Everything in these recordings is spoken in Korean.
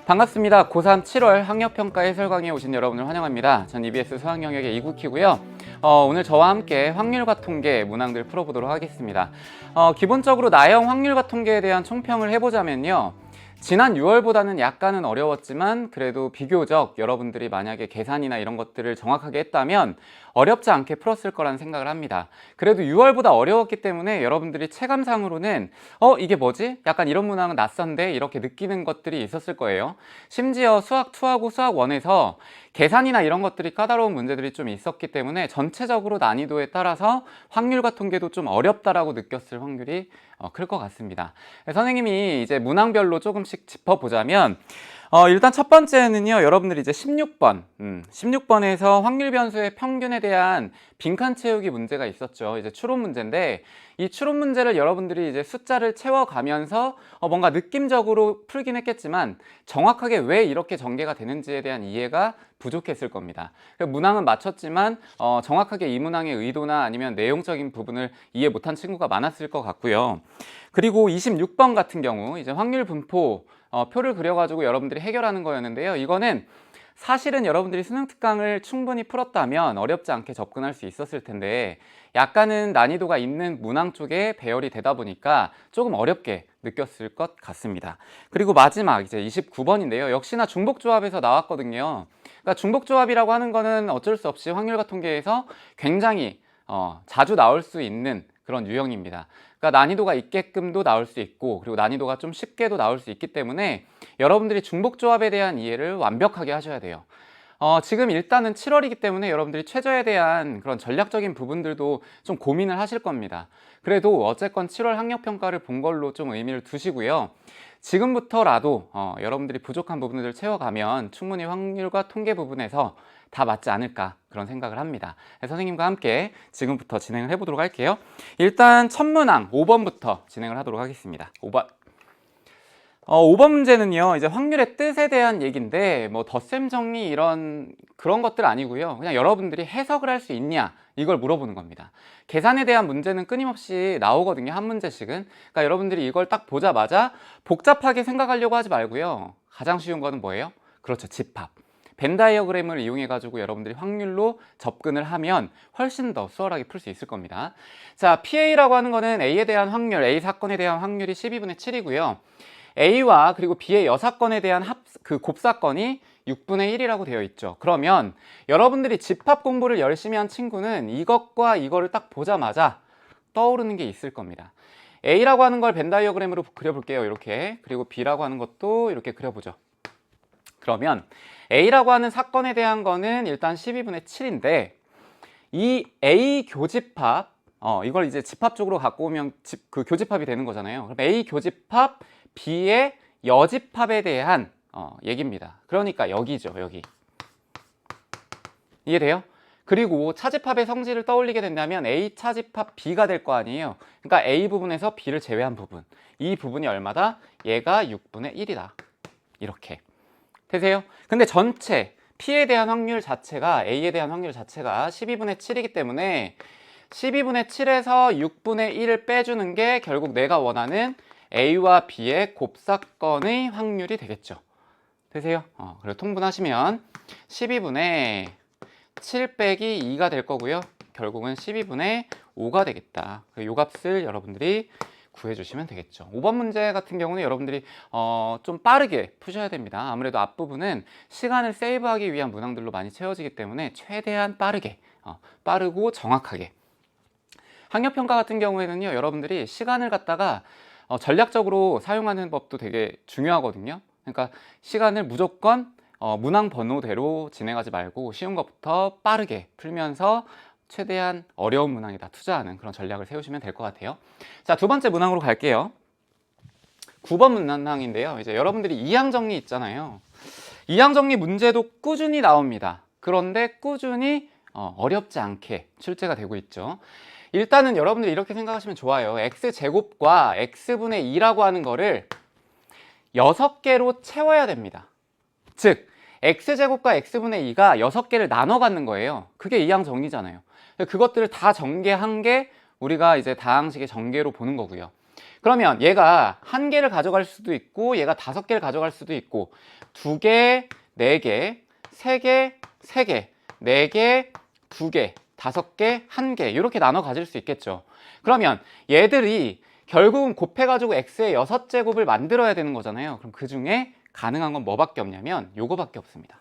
반갑습니다. 고3 7월 학력평가 해설 강의에 오신 여러분을 환영합니다. 전 EBS 수학영역의 이국희고요. 오늘 저와 함께 확률과 통계 문항들 풀어보도록 하겠습니다. 기본적으로 나형 확률과 통계에 대한 총평을 해보자면요. 지난 6월보다는 약간은 어려웠지만 그래도 비교적 여러분들이 만약에 계산이나 이런 것들을 정확하게 했다면 어렵지 않게 풀었을 거라는 생각을 합니다. 그래도 6월보다 어려웠기 때문에 여러분들이 체감상으로는 이게 뭐지? 약간 이런 문항은 낯선데 이렇게 느끼는 것들이 있었을 거예요. 심지어 수학 2하고 수학 1에서 계산이나 이런 것들이 까다로운 문제들이 좀 있었기 때문에 전체적으로 난이도에 따라서 확률과 통계도 좀 어렵다라고 느꼈을 확률이 클 것 같습니다. 선생님이 이제 문항별로 조금씩 짚어보자면 일단 첫 번째는요, 여러분들이 이제 16번에서 확률 변수의 평균에 대한 빈칸 채우기 문제가 있었죠. 이제 추론 문제인데 이 추론 문제를 여러분들이 이제 숫자를 채워가면서 뭔가 느낌적으로 풀긴 했겠지만 정확하게 왜 이렇게 전개가 되는지에 대한 이해가 부족했을 겁니다. 문항은 맞췄지만 정확하게 이 문항의 의도나 아니면 내용적인 부분을 이해 못한 친구가 많았을 것 같고요. 그리고 26번 같은 경우 이제 확률 분포 표를 그려가지고 여러분들이 해결하는 거였는데요. 이거는 사실은 여러분들이 수능 특강을 충분히 풀었다면 어렵지 않게 접근할 수 있었을 텐데 약간은 난이도가 있는 문항 쪽에 배열이 되다 보니까 조금 어렵게 느꼈을 것 같습니다. 그리고 마지막 이제 29번인데요. 역시나 중복조합에서 나왔거든요. 그러니까 중복조합이라고 하는 거는 어쩔 수 없이 확률과 통계에서 굉장히 자주 나올 수 있는 그런 유형입니다. 그러니까 난이도가 있게끔도 나올 수 있고 그리고 난이도가 좀 쉽게도 나올 수 있기 때문에 여러분들이 중복조합에 대한 이해를 완벽하게 하셔야 돼요. 지금 일단은 7월이기 때문에 여러분들이 최저에 대한 그런 전략적인 부분들도 좀 고민을 하실 겁니다. 그래도 어쨌건 7월 학력평가를 본 걸로 좀 의미를 두시고요. 지금부터라도 여러분들이 부족한 부분들을 채워가면 충분히 확률과 통계 부분에서 다 맞지 않을까 그런 생각을 합니다. 선생님과 함께 지금부터 진행을 해보도록 할게요. 일단 첫 문항 5번부터 진행을 하도록 하겠습니다. 5번 문제는요, 이제 확률의 뜻에 대한 얘기인데 뭐 덧셈 정리 그런 것들 아니고요. 그냥 여러분들이 해석을 할 수 있냐 이걸 물어보는 겁니다. 계산에 대한 문제는 끊임없이 나오거든요, 한 문제씩은. 그러니까 여러분들이 이걸 딱 보자마자 복잡하게 생각하려고 하지 말고요. 가장 쉬운 거는 뭐예요? 그렇죠, 집합. 벤 다이어그램을 이용해 가지고 여러분들이 확률로 접근을 하면 훨씬 더 수월하게 풀 수 있을 겁니다. 자, PA라고 하는 거는 A에 대한 확률, A 사건에 대한 확률이 12분의 7이고요. A와 그리고 B의 여사건에 대한 곱사건이 6분의 1이라고 되어 있죠. 그러면 여러분들이 집합 공부를 열심히 한 친구는 이것과 이거를 딱 보자마자 떠오르는 게 있을 겁니다. A라고 하는 걸 벤 다이어그램으로 그려볼게요. 이렇게. 그리고 B라고 하는 것도 이렇게 그려보죠. 그러면 A라고 하는 사건에 대한 거는 일단 12분의 7인데 이 A 교집합, 이걸 이제 집합적으로 갖고 오면 교집합이 되는 거잖아요. 그럼 A 교집합 B의 여집합에 대한 얘기입니다. 그러니까 여기죠, 여기. 이해돼요? 그리고 차집합의 성질을 떠올리게 된다면 A 차집합 B가 될 거 아니에요. 그러니까 A 부분에서 B를 제외한 부분. 이 부분이 얼마다? 얘가 6분의 1이다. 이렇게. 되세요? 근데 전체 P에 대한 확률 자체가 A에 대한 확률 자체가 12분의 7이기 때문에 12분의 7에서 6분의 1을 빼주는 게 결국 내가 원하는 A와 B의 곱사건의 확률이 되겠죠. 되세요? 그리고 통분하시면 12분의 7 빼기 2가 될 거고요. 결국은 12분의 5가 되겠다. 이 값을 여러분들이 구해주시면 되겠죠. 5번 문제 같은 경우는 여러분들이 좀 빠르게 푸셔야 됩니다. 아무래도 앞부분은 시간을 세이브하기 위한 문항들로 많이 채워지기 때문에 최대한 빠르게, 빠르고 정확하게. 학력평가 같은 경우에는요, 여러분들이 시간을 갖다가 전략적으로 사용하는 법도 되게 중요하거든요. 그러니까 시간을 무조건 문항 번호대로 진행하지 말고 쉬운 것부터 빠르게 풀면서 최대한 어려운 문항에다 투자하는 그런 전략을 세우시면 될 것 같아요. 자, 두 번째 문항으로 갈게요. 9번 문항인데요. 이제 여러분들이 이항 정리 있잖아요. 이항 정리 문제도 꾸준히 나옵니다. 그런데 꾸준히 어렵지 않게 출제가 되고 있죠. 일단은 여러분들이 이렇게 생각하시면 좋아요. x제곱과 x분의 2라고 하는 거를 6개로 채워야 됩니다. 즉 x제곱과 x분의 2가 6개를 나눠 갖는 거예요. 그게 이항 정리잖아요. 그것들을 다 전개한 게 우리가 이제 다항식의 전개로 보는 거고요. 그러면 얘가 1개를 가져갈 수도 있고 얘가 5개를 가져갈 수도 있고 2개, 4개, 3개, 3개, 4개, 2개, 5개, 1개 이렇게 나눠 가질 수 있겠죠. 그러면 얘들이 결국은 곱해가지고 x의 6제곱을 만들어야 되는 거잖아요. 그럼 그 중에 가능한 건 뭐밖에 없냐면 요거밖에 없습니다.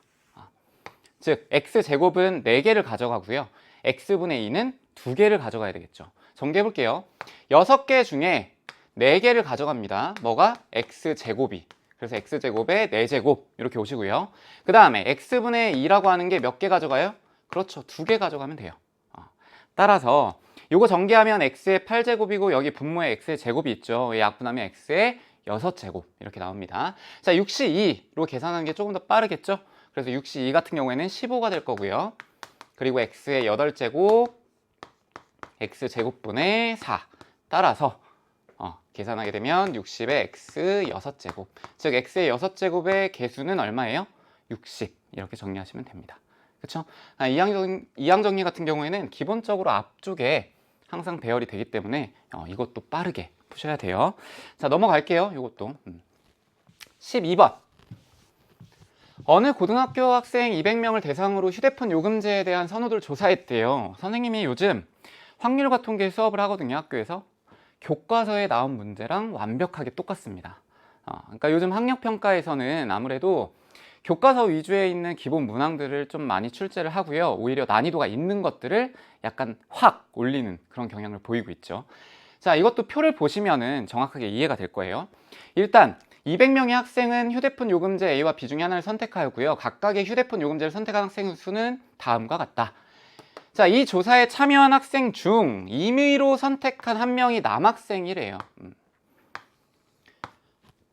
즉 x제곱은 4개를 가져가고요. x분의 2는 2개를 가져가야 되겠죠. 정리해 볼게요. 6개 중에 4개를 가져갑니다. 뭐가? x제곱이. 그래서 x제곱에 4제곱 이렇게 오시고요. 그 다음에 x분의 2라고 하는 게 몇 개 가져가요? 그렇죠. 2개 가져가면 돼요. 따라서 요거 전개하면 x의 8제곱이고 여기 분모에 x의 제곱이 있죠. 약분하면 x의 6제곱 이렇게 나옵니다. 자, 6c2로 계산하는 게 조금 더 빠르겠죠? 그래서 6c2 같은 경우에는 15가 될 거고요. 그리고 x의 8제곱 x제곱분의 4 따라서 계산하게 되면 60의 x 6제곱 즉 x의 6제곱의 개수는 얼마예요? 60 이렇게 정리하시면 됩니다. 그렇죠? 이항 정리 같은 경우에는 기본적으로 앞쪽에 항상 배열이 되기 때문에 이것도 빠르게 푸셔야 돼요. 자, 넘어갈게요. 이것도 12번 어느 고등학교 학생 200명을 대상으로 휴대폰 요금제에 대한 선호도를 조사했대요. 선생님이 요즘 확률과 통계 수업을 하거든요. 학교에서 교과서에 나온 문제랑 완벽하게 똑같습니다. 그러니까 요즘 학력평가에서는 아무래도 교과서 위주에 있는 기본 문항들을 좀 많이 출제를 하고요. 오히려 난이도가 있는 것들을 약간 확 올리는 그런 경향을 보이고 있죠. 자, 이것도 표를 보시면은 정확하게 이해가 될 거예요. 일단 200명의 학생은 휴대폰 요금제 A와 B 중에 하나를 선택하였고요. 각각의 휴대폰 요금제를 선택한 학생 수는 다음과 같다. 자, 이 조사에 참여한 학생 중 임의로 선택한 한 명이 남학생이래요.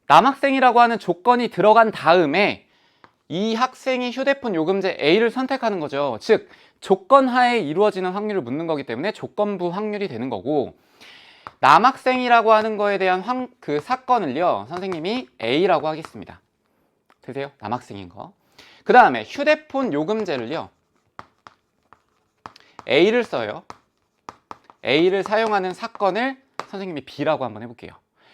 남학생이라고 하는 조건이 들어간 다음에 이 학생이 휴대폰 요금제 A를 선택하는 거죠. 즉 조건 하에 이루어지는 확률을 묻는 거기 때문에 조건부 확률이 되는 거고, 남학생이라고 하는 거에 대한 그 사건을요 선생님이 A라고 하겠습니다. 되세요? 남학생인 거. 그 다음에 휴대폰 요금제를요 A를 써요. A를 사용하는 사건을 선생님이 B라고 한번 해볼게요.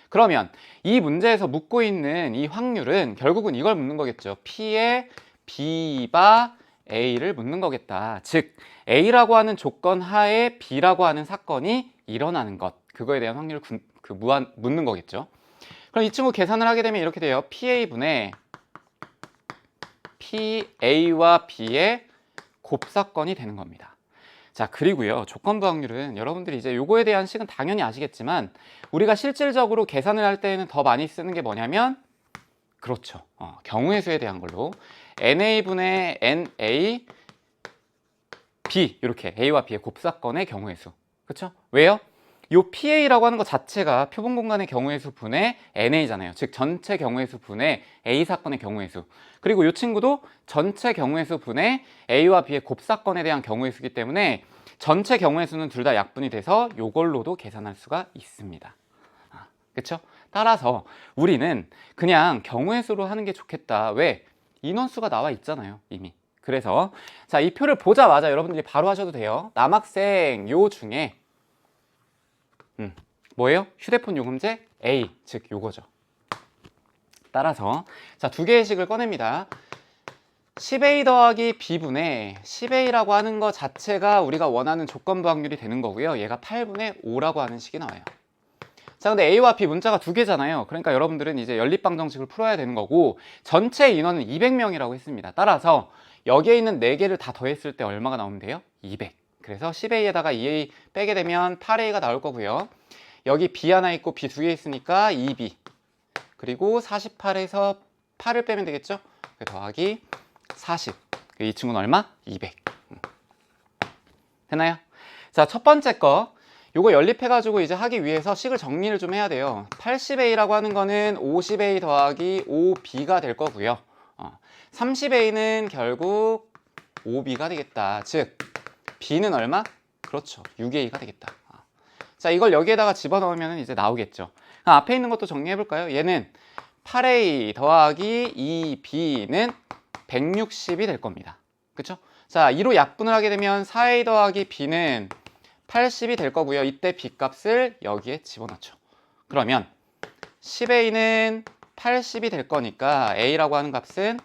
그러면 이 문제에서 묻고 있는 이 확률은 결국은 이걸 묻는 거겠죠. P에 B바 A를 묻는 거겠다. 즉 A라고 하는 조건 하에 B라고 하는 사건이 일어나는 것, 그거에 대한 확률을 묻는 거겠죠. 그럼 이 친구 계산을 하게 되면 이렇게 돼요. PA분의 PA와 B의 곱사건이 되는 겁니다. 자, 그리고요 조건부 확률은 여러분들이 이제 요거에 대한 식은 당연히 아시겠지만 우리가 실질적으로 계산을 할 때에는 더 많이 쓰는 게 뭐냐면, 그렇죠, 경우의 수에 대한 걸로 NA분의 NA B, 이렇게 A와 B의 곱사건의 경우의 수. 그렇죠? 왜요? 요 PA라고 하는 것 자체가 표본 공간의 경우의 수 분의 NA잖아요. 즉 전체 경우의 수 분의 A 사건의 경우의 수. 그리고 이 친구도 전체 경우의 수 분의 A와 B의 곱사건에 대한 경우의 수이기 때문에 전체 경우의 수는 둘 다 약분이 돼서 요걸로도 계산할 수가 있습니다. 그렇죠? 따라서 우리는 그냥 경우의 수로 하는 게 좋겠다. 왜? 인원수가 나와 있잖아요, 이미. 그래서 자, 이 표를 보자마자 여러분들이 바로 하셔도 돼요. 남학생 요 중에 뭐예요? 휴대폰 요금제 A, 즉 요거죠. 따라서 자, 두 개의 식을 꺼냅니다. 10A 더하기 B분의 10A라고 하는 것 자체가 우리가 원하는 조건부 확률이 되는 거고요. 얘가 8분의 5라고 하는 식이 나와요. 자, 근데 A와 B 문자가 두 개잖아요. 그러니까 여러분들은 이제 연립방정식을 풀어야 되는 거고, 전체 인원은 200명이라고 했습니다. 따라서 여기에 있는 4개를 다 더했을 때 얼마가 나오면 돼요? 200. 그래서 10A에다가 2A 빼게 되면 8A가 나올 거고요. 여기 B 하나 있고 B 두 개 있으니까 2B. 그리고 48에서 8을 빼면 되겠죠? 더하기 40. 이 친구는 얼마? 200. 되나요? 자, 첫 번째 거. 요거 연립해가지고 이제 하기 위해서 식을 정리를 좀 해야 돼요. 80A라고 하는 거는 50A 더하기 5B가 될 거고요. 30A는 결국 5B가 되겠다. 즉 B는 얼마? 그렇죠, 6A가 되겠다. 자, 이걸 여기에다가 집어넣으면 이제 나오겠죠. 앞에 있는 것도 정리해 볼까요? 얘는 8A 더하기 2B는 160이 될 겁니다. 그쵸? 자, 2로 약분을 하게 되면 4A 더하기 B는 80이 될 거고요. 이때 B 값을 여기에 집어넣죠. 그러면 10A는 80이 될 거니까 A라고 하는 값은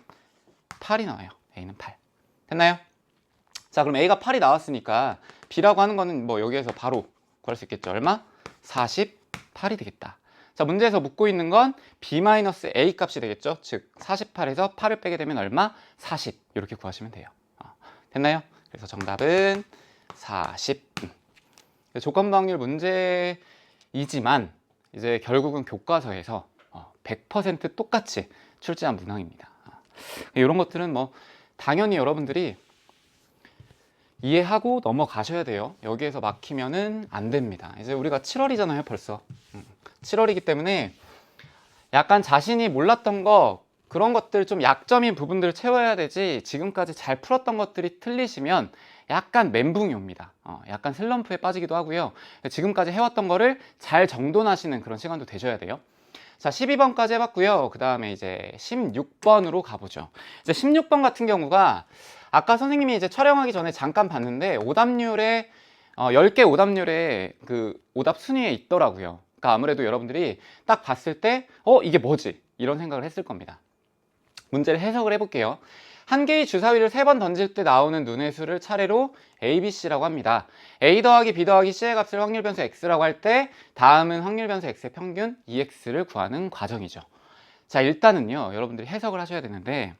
8이 나와요. A는 8. 됐나요? 자, 그럼 A가 8이 나왔으니까 B라고 하는 거는 뭐 여기에서 바로 구할 수 있겠죠. 얼마? 48이 되겠다. 자, 문제에서 묻고 있는 건 B-A 값이 되겠죠. 즉 48에서 8을 빼게 되면 얼마? 40. 이렇게 구하시면 돼요. 됐나요? 그래서 정답은 40. 조건부 확률 문제이지만 이제 결국은 교과서에서 100% 똑같이 출제한 문항입니다. 이런 것들은 뭐 당연히 여러분들이 이해하고 넘어가셔야 돼요. 여기에서 막히면은 안 됩니다. 이제 우리가 7월이잖아요, 벌써. 7월이기 때문에 약간 자신이 몰랐던 거, 그런 것들 좀 약점인 부분들을 채워야 되지, 지금까지 잘 풀었던 것들이 틀리시면 약간 멘붕이 옵니다. 약간 슬럼프에 빠지기도 하고요. 지금까지 해왔던 거를 잘 정돈하시는 그런 시간도 되셔야 돼요. 자, 12번까지 해봤고요. 그 다음에 이제 16번으로 가보죠. 이제 16번 같은 경우가 아까 선생님이 이제 촬영하기 전에 잠깐 봤는데 오답률에 10개 오답률에 그 오답 순위에 있더라고요. 그러니까 아무래도 여러분들이 딱 봤을 때 이게 뭐지? 이런 생각을 했을 겁니다. 문제를 해석을 해볼게요. 한 개의 주사위를 3번 던질 때 나오는 눈의 수를 차례로 A, B, C라고 합니다. A 더하기 B 더하기 C의 값을 확률 변수 X라고 할 때 다음은 확률 변수 X의 평균 EX를 구하는 과정이죠. 자, 일단은요, 여러분들이 해석을 하셔야 되는데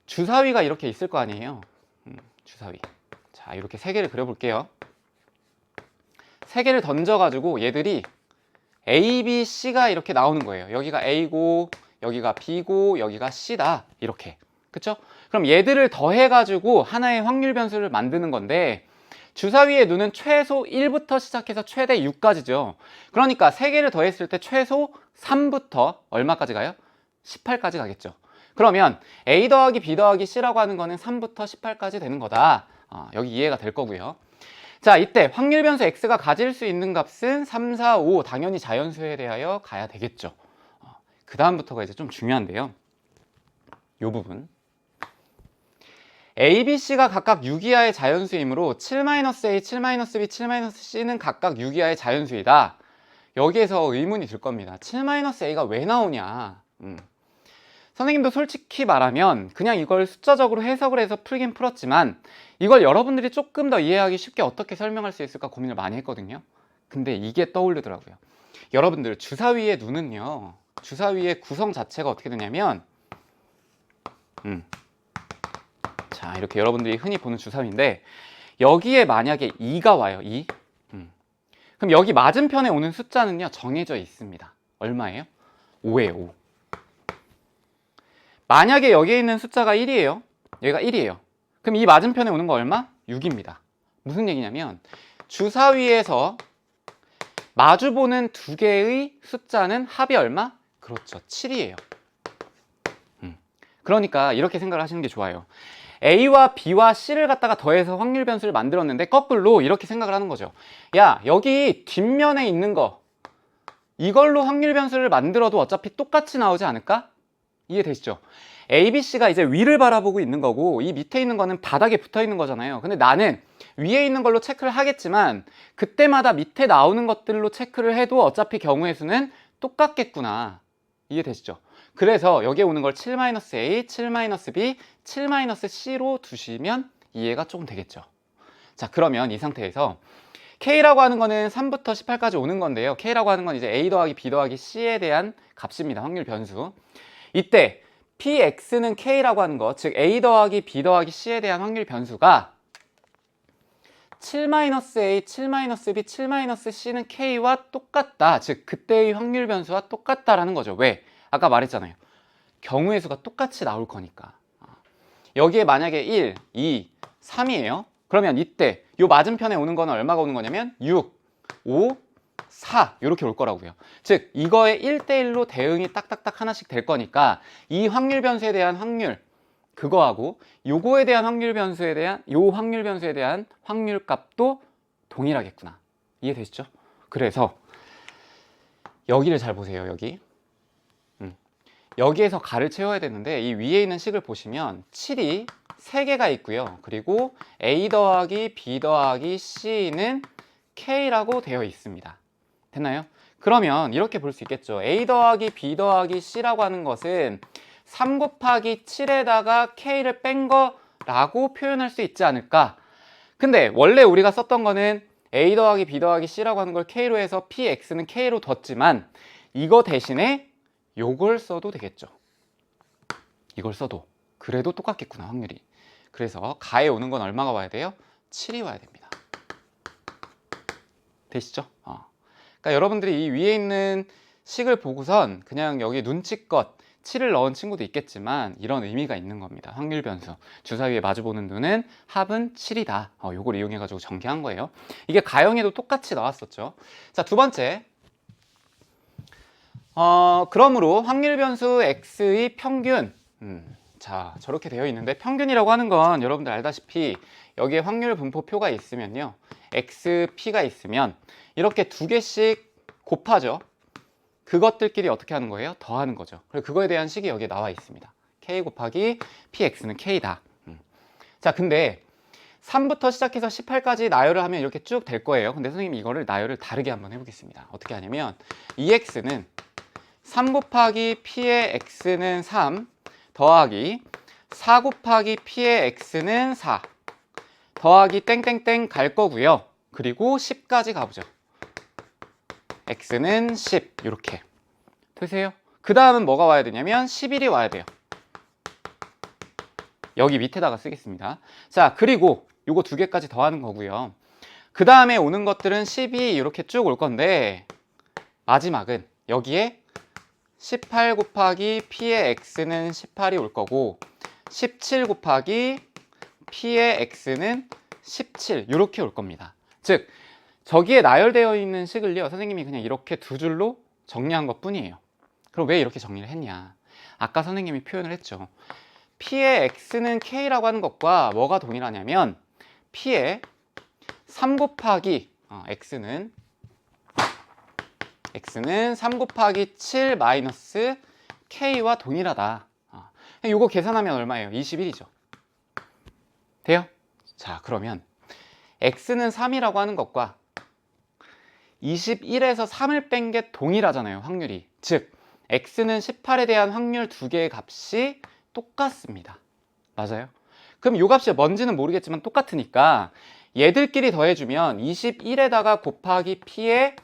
주사위가 이렇게 있을 거 아니에요. 주사위. 자, 이렇게 3개를 그려볼게요. 3개를 던져가지고 얘들이 A, B, C가 이렇게 나오는 거예요. 여기가 A고 여기가 B고 여기가 C다. 이렇게. 그쵸? 그럼 얘들을 더해가지고 하나의 확률 변수를 만드는 건데 주사위의 눈은 최소 1부터 시작해서 최대 6까지죠. 그러니까 3개를 더했을 때 최소 3부터 얼마까지 가요? 18까지 가겠죠. 그러면 A 더하기 B 더하기 C라고 하는 거는 3부터 18까지 되는 거다. 여기 이해가 될 거고요. 자, 이때 확률 변수 X가 가질 수 있는 값은 3, 4, 5 당연히 자연수에 대하여 가야 되겠죠. 그 다음부터가 이제 좀 중요한데요. 이 부분. A, B, C가 각각 6 이하의 자연수이므로 7-A, 7-B, 7-C는 각각 6 이하의 자연수이다. 여기에서 의문이 들 겁니다. 7-A가 왜 나오냐? 선생님도 솔직히 말하면 그냥 이걸 숫자적으로 해석을 해서 풀긴 풀었지만 이걸 여러분들이 조금 더 이해하기 쉽게 어떻게 설명할 수 있을까 고민을 많이 했거든요. 근데 이게 떠오르더라고요. 여러분들 주사위의 눈은요, 주사위의 구성 자체가 어떻게 되냐면 자, 이렇게 여러분들이 흔히 보는 주사위인데 여기에 만약에 2가 와요. 2. 그럼 여기 맞은편에 오는 숫자는요 정해져 있습니다. 얼마예요? 5예요. 5. 만약에 여기에 있는 숫자가 1이에요. 여기가 1이에요. 그럼 이 맞은편에 오는 거 얼마? 6입니다. 무슨 얘기냐면 주사위에서 마주보는 두 개의 숫자는 합이 얼마? 그렇죠. 7이에요. 그러니까 이렇게 생각을 하시는 게 좋아요. A와 B와 C를 갖다가 더해서 확률 변수를 만들었는데 거꾸로 이렇게 생각을 하는 거죠. 야, 여기 뒷면에 있는 거 이걸로 확률 변수를 만들어도 어차피 똑같이 나오지 않을까? 이해되시죠? A, B, C가 이제 위를 바라보고 있는 거고 이 밑에 있는 거는 바닥에 붙어 있는 거잖아요. 근데 나는 위에 있는 걸로 체크를 하겠지만 그때마다 밑에 나오는 것들로 체크를 해도 어차피 경우의 수는 똑같겠구나. 이해되시죠? 그래서 여기에 오는 걸 7-A, 7-B, 7-C로 두시면 이해가 조금 되겠죠. 자, 그러면 이 상태에서 K라고 하는 거는 3부터 18까지 오는 건데요. K라고 하는 건 이제 A 더하기 B 더하기 C에 대한 값입니다. 확률 변수. 이때 PX는 K라고 하는 거, 즉 A 더하기 B 더하기 C에 대한 확률 변수가 7-A, 7-B, 7-C는 K와 똑같다. 즉 그때의 확률 변수와 똑같다라는 거죠. 왜? 아까 말했잖아요. 경우의 수가 똑같이 나올 거니까. 여기에 만약에 1, 2, 3이에요. 그러면 이때 요 맞은편에 오는 거는 얼마가 오는 거냐면 6, 5, 4 이렇게 올 거라고요. 즉 이거의 1대1로 대응이 딱딱딱 하나씩 될 거니까 이 확률 변수에 대한 확률 그거하고 요거에 대한 확률 변수에 대한 요 확률 변수에 대한 확률 값도 동일하겠구나. 이해되시죠? 그래서 여기를 잘 보세요. 여기에서 가를 채워야 되는데 이 위에 있는 식을 보시면 7이 3개가 있고요. 그리고 A 더하기 B 더하기 C는 K라고 되어 있습니다. 됐나요? 그러면 이렇게 볼 수 있겠죠. A 더하기 B 더하기 C라고 하는 것은 3 곱하기 7에다가 K를 뺀 거라고 표현할 수 있지 않을까? 근데 원래 우리가 썼던 거는 A 더하기 B 더하기 C라고 하는 걸 K로 해서 PX는 K로 뒀지만 이거 대신에 요걸 써도 되겠죠. 이걸 써도 그래도 똑같겠구나, 확률이. 그래서 가에 오는 건 얼마가 와야 돼요? 7이 와야 됩니다. 되시죠? 그러니까 여러분들이 이 위에 있는 식을 보고선 그냥 여기 눈치껏 7을 넣은 친구도 있겠지만 이런 의미가 있는 겁니다. 확률 변수. 주사위에 마주보는 눈은 합은 7이다. 요걸 이용해가지고 전개한 거예요. 이게 가형에도 똑같이 나왔었죠. 자, 두 번째. 그러므로 확률 변수 x의 평균. 자, 저렇게 되어 있는데 평균이라고 하는 건 여러분들 알다시피 여기에 확률 분포표가 있으면요. xp가 있으면 이렇게 두 개씩 곱하죠. 그것들끼리 어떻게 하는 거예요? 더하는 거죠. 그리고 그거에 대한 식이 여기에 나와 있습니다. k 곱하기 px는 k다. 자, 근데 3부터 시작해서 18까지 나열을 하면 이렇게 쭉 될 거예요. 근데 선생님이 이거를 나열을 다르게 한번 해보겠습니다. 어떻게 하냐면 이 x는 3 곱하기 p의 x는 3 더하기 4 곱하기 p의 x는 4 더하기 땡땡땡 갈 거고요. 그리고 10까지 가보죠. x는 10 이렇게 되세요. 그 다음은 뭐가 와야 되냐면 11이 와야 돼요. 여기 밑에다가 쓰겠습니다. 자, 그리고 요거 두 개까지 더하는 거고요. 그 다음에 오는 것들은 10이 이렇게 쭉 올 건데 마지막은 여기에 18 곱하기 p의 x는 18이 올 거고 17 곱하기 p의 x는 17 이렇게 올 겁니다. 즉 저기에 나열되어 있는 식을요 선생님이 그냥 이렇게 두 줄로 정리한 것 뿐이에요. 그럼 왜 이렇게 정리를 했냐? 아까 선생님이 표현을 했죠. p의 x는 k라고 하는 것과 뭐가 동일하냐면 p의 3 곱하기 x는 3 곱하기 7 마이너스 k와 동일하다. 이거 계산하면 얼마예요? 21이죠. 돼요? 자, 그러면 x는 3이라고 하는 것과 21에서 3을 뺀 게 동일하잖아요, 확률이. 즉, x는 18에 대한 확률 두 개의 값이 똑같습니다. 맞아요? 그럼 이 값이 뭔지는 모르겠지만 똑같으니까 얘들끼리 더해주면 21에다가 곱하기 p의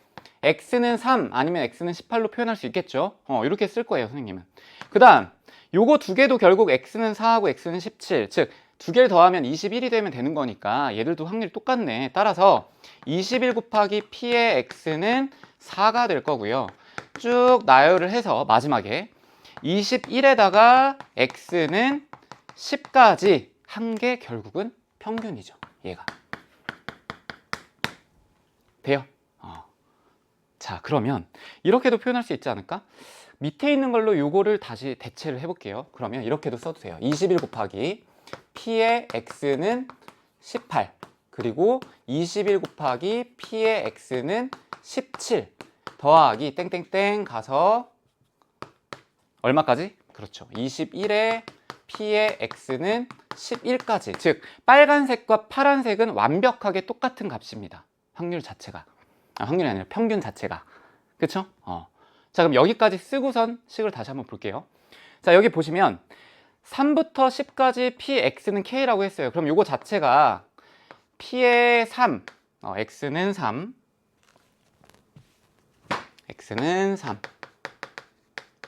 x는 3 아니면 x는 18로 표현할 수 있겠죠. 이렇게 쓸 거예요, 선생님은. 그 다음 요거 두 개도 결국 x는 4하고 x는 17, 즉 두 개를 더하면 21이 되면 되는 거니까 얘들도 확률이 똑같네. 따라서 21 곱하기 p의 x는 4가 될 거고요. 쭉 나열을 해서 마지막에 21에다가 x는 10까지 한 게 결국은 평균이죠. 얘가. 돼요? 자, 그러면 이렇게도 표현할 수 있지 않을까? 밑에 있는 걸로 요거를 다시 대체를 해볼게요. 그러면 이렇게도 써도 돼요. 21 곱하기 p의 x는 18 그리고 21 곱하기 p의 x는 17 더하기 땡땡땡 가서 얼마까지? 그렇죠. 21에 p의 x는 11까지. 즉 빨간색과 파란색은 완벽하게 똑같은 값입니다. 확률 자체가. 확률이 아니라 평균 자체가. 그쵸? 자, 그럼 여기까지 쓰고선 식을 다시 한번 볼게요. 자, 여기 보시면 3부터 10까지 px는 k라고 했어요. 그럼 요거 자체가 p의 3, x는 3, x는 3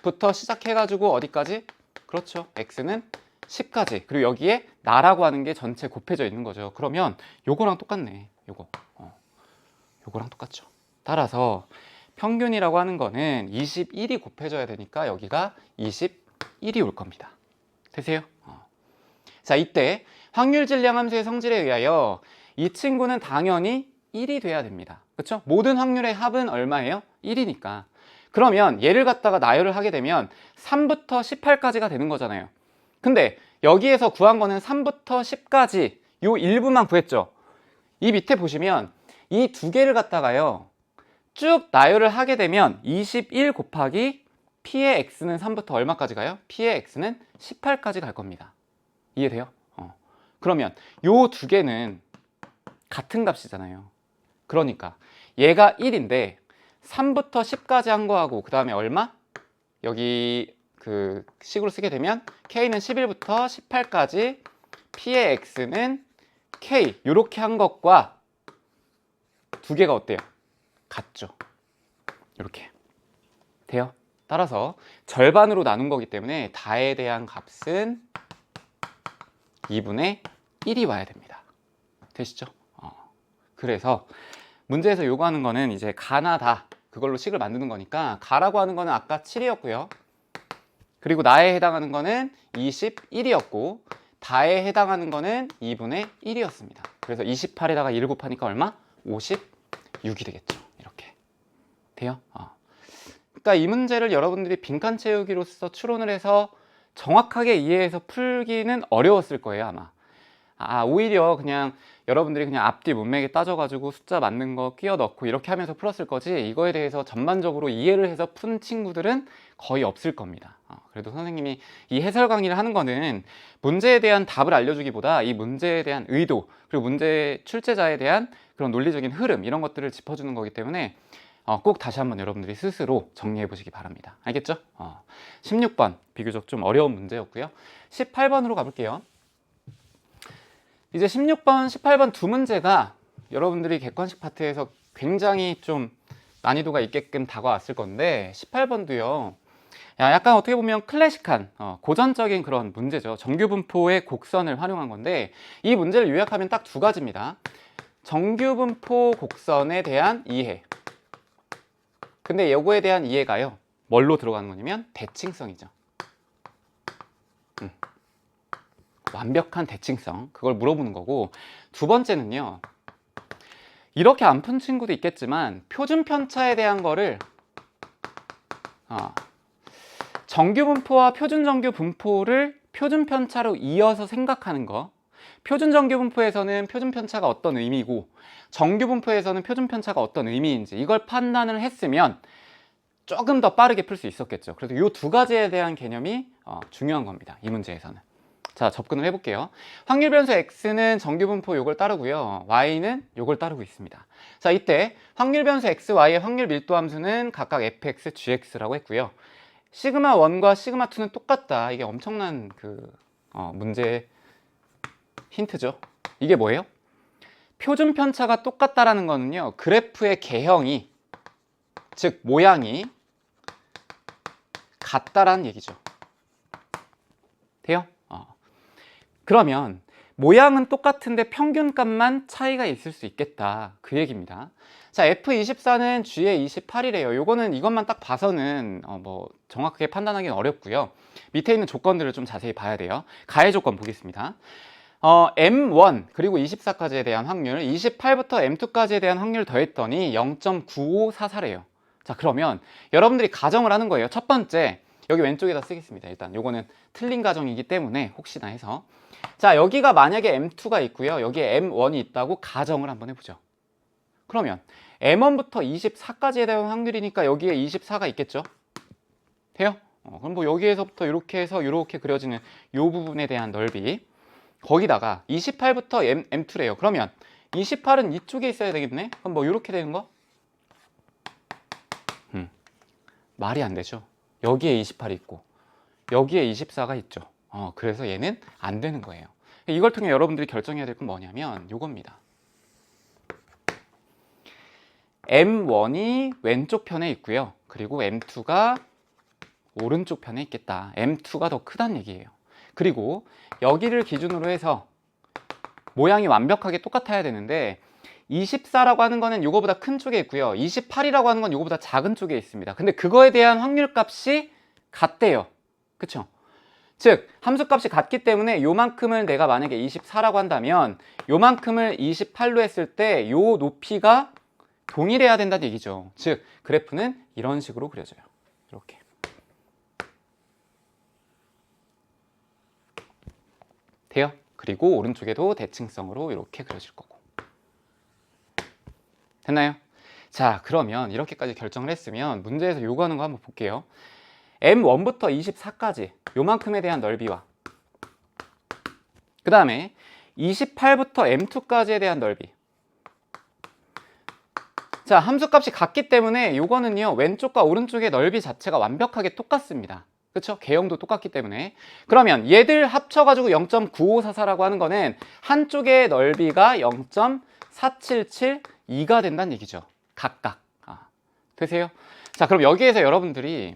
부터 시작해가지고 어디까지? 그렇죠. x는 10까지. 그리고 여기에 나라고 하는 게 전체 곱해져 있는 거죠. 그러면 요거랑 똑같네. 요거랑 똑같죠. 따라서 평균이라고 하는 거는 21이 곱해져야 되니까 여기가 21이 올 겁니다. 되세요? 자, 이때 확률 질량 함수의 성질에 의하여 이 친구는 당연히 1이 돼야 됩니다. 그렇죠? 모든 확률의 합은 얼마예요? 1이니까. 그러면 얘를 갖다가 나열을 하게 되면 3부터 18까지가 되는 거잖아요. 근데 여기에서 구한 거는 3부터 10까지 요 일부만 구했죠. 이 밑에 보시면 이 두 개를 갖다가요 쭉 나열을 하게 되면 21 곱하기 p의 x는 3부터 얼마까지 가요? p의 x는 18까지 갈 겁니다. 이해돼요? 그러면 요 두 개는 같은 값이잖아요. 그러니까 얘가 1인데 3부터 10까지 한 거하고 그 다음에 얼마? 여기 그 식으로 쓰게 되면 K는 11부터 18까지 P의 X는 K 이렇게 한 것과 두 개가 어때요? 같죠. 이렇게 돼요. 따라서 절반으로 나눈 거기 때문에 다에 대한 값은 2분의 1이 와야 됩니다. 되시죠? 그래서 문제에서 요구하는 거는 이제 가나 다 그걸로 식을 만드는 거니까 가라고 하는 거는 아까 7이었고요. 그리고 나에 해당하는 거는 21이었고 다에 해당하는 거는 2분의 1이었습니다. 그래서 28에다가 1을 곱하니까 얼마? 56이 되겠죠. 이렇게 돼요? 그러니까 이 문제를 여러분들이 빈칸 채우기로서 추론을 해서 정확하게 이해해서 풀기는 어려웠을 거예요, 아마. 오히려 그냥 여러분들이 그냥 앞뒤 문맥에 따져가지고 숫자 맞는 거 끼워 넣고 이렇게 하면서 풀었을 거지, 이거에 대해서 전반적으로 이해를 해서 푼 친구들은 거의 없을 겁니다. 그래도 선생님이 이 해설 강의를 하는 거는 문제에 대한 답을 알려주기보다 이 문제에 대한 의도, 그리고 문제 출제자에 대한 그런 논리적인 흐름, 이런 것들을 짚어주는 거기 때문에 꼭 다시 한번 여러분들이 스스로 정리해 보시기 바랍니다. 알겠죠? 16번 비교적 좀 어려운 문제였고요. 18번으로 가볼게요. 이제 16번, 18번 두 문제가 여러분들이 객관식 파트에서 굉장히 좀 난이도가 있게끔 다가왔을 건데, 18번도요 약간 어떻게 보면 클래식한 고전적인 그런 문제죠. 정규분포의 곡선을 활용한 건데, 이 문제를 요약하면 딱 두 가지입니다. 정규분포 곡선에 대한 이해. 근데 요거에 대한 이해가요, 뭘로 들어가는 거냐면 대칭성이죠. 완벽한 대칭성, 그걸 물어보는 거고, 두 번째는요, 이렇게 안 푼 친구도 있겠지만 표준 편차에 대한 거를 정규 분포와 표준 정규 분포를 표준 편차로 이어서 생각하는 거. 표준 정규 분포에서는 표준 편차가 어떤 의미고 정규 분포에서는 표준 편차가 어떤 의미인지 이걸 판단을 했으면 조금 더 빠르게 풀 수 있었겠죠. 그래서 이 두 가지에 대한 개념이 중요한 겁니다, 이 문제에서는. 자, 접근을 해볼게요. 확률 변수 x는 정규 분포 요걸 따르고요, y는 요걸 따르고 있습니다. 자, 이때 확률 변수 x, y의 확률 밀도 함수는 각각 fx, gx라고 했고요. 시그마 1과 시그마 2는 똑같다. 이게 엄청난 문제 힌트죠. 이게 뭐예요? 표준 편차가 똑같다라는 거는요, 그래프의 개형이, 즉 모양이 같다라는 얘기죠. 돼요? 그러면 모양은 똑같은데 평균값만 차이가 있을 수 있겠다, 그 얘기입니다. 자, F24는 G의 28이래요. 요거는 이것만 딱 봐서는 뭐 정확하게 판단하기는 어렵고요. 밑에 있는 조건들을 좀 자세히 봐야 돼요. 가해 조건 보겠습니다. M1 그리고 24까지에 대한 확률, 28부터 M2까지에 대한 확률 더했더니 0.9544래요. 자, 그러면 여러분들이 가정을 하는 거예요. 첫 번째, 여기 왼쪽에다 쓰겠습니다. 일단 요거는 틀린 가정이기 때문에 혹시나 해서. 자, 여기가 만약에 M2가 있고요, 여기에 M1이 있다고 가정을 한번 해보죠. 그러면 M1부터 24까지에 대한 확률이니까 여기에 24가 있겠죠? 돼요? 그럼 뭐 여기에서부터 이렇게 해서 이렇게 그려지는 이 부분에 대한 넓이, 거기다가 28부터 M2래요. 그러면 28은 이쪽에 있어야 되겠네? 그럼 뭐 이렇게 되는 거? 말이 안 되죠. 여기에 28이 있고 여기에 24가 있죠. 그래서 얘는 안 되는 거예요. 이걸 통해 여러분들이 결정해야 될 건 뭐냐면 요겁니다. M1이 왼쪽 편에 있고요, 그리고 M2가 오른쪽 편에 있겠다. M2가 더 크다는 얘기예요. 그리고 여기를 기준으로 해서 모양이 완벽하게 똑같아야 되는데 24라고 하는 거는 요거보다 큰 쪽에 있고요, 28이라고 하는 건 요거보다 작은 쪽에 있습니다. 근데 그거에 대한 확률 값이 같대요. 그쵸? 즉 함수값이 같기 때문에 요만큼을 내가 만약에 24라고 한다면 요만큼을 28로 했을 때 요 높이가 동일해야 된다는 얘기죠. 즉 그래프는 이런 식으로 그려져요. 이렇게. 돼요? 그리고 오른쪽에도 대칭성으로 이렇게 그려질 거고. 됐나요? 자, 그러면 이렇게까지 결정을 했으면 문제에서 요구하는 거 한번 볼게요. M1부터 24까지 요만큼에 대한 넓이와 그 다음에 28부터 M2까지에 대한 넓이. 자, 함수값이 같기 때문에 요거는요, 왼쪽과 오른쪽의 넓이 자체가 완벽하게 똑같습니다. 그쵸? 개형도 똑같기 때문에. 그러면 얘들 합쳐가지고 0.9544라고 하는 거는 한쪽의 넓이가 0.4772가 된다는 얘기죠. 각각. 되세요? 자, 그럼 여기에서 여러분들이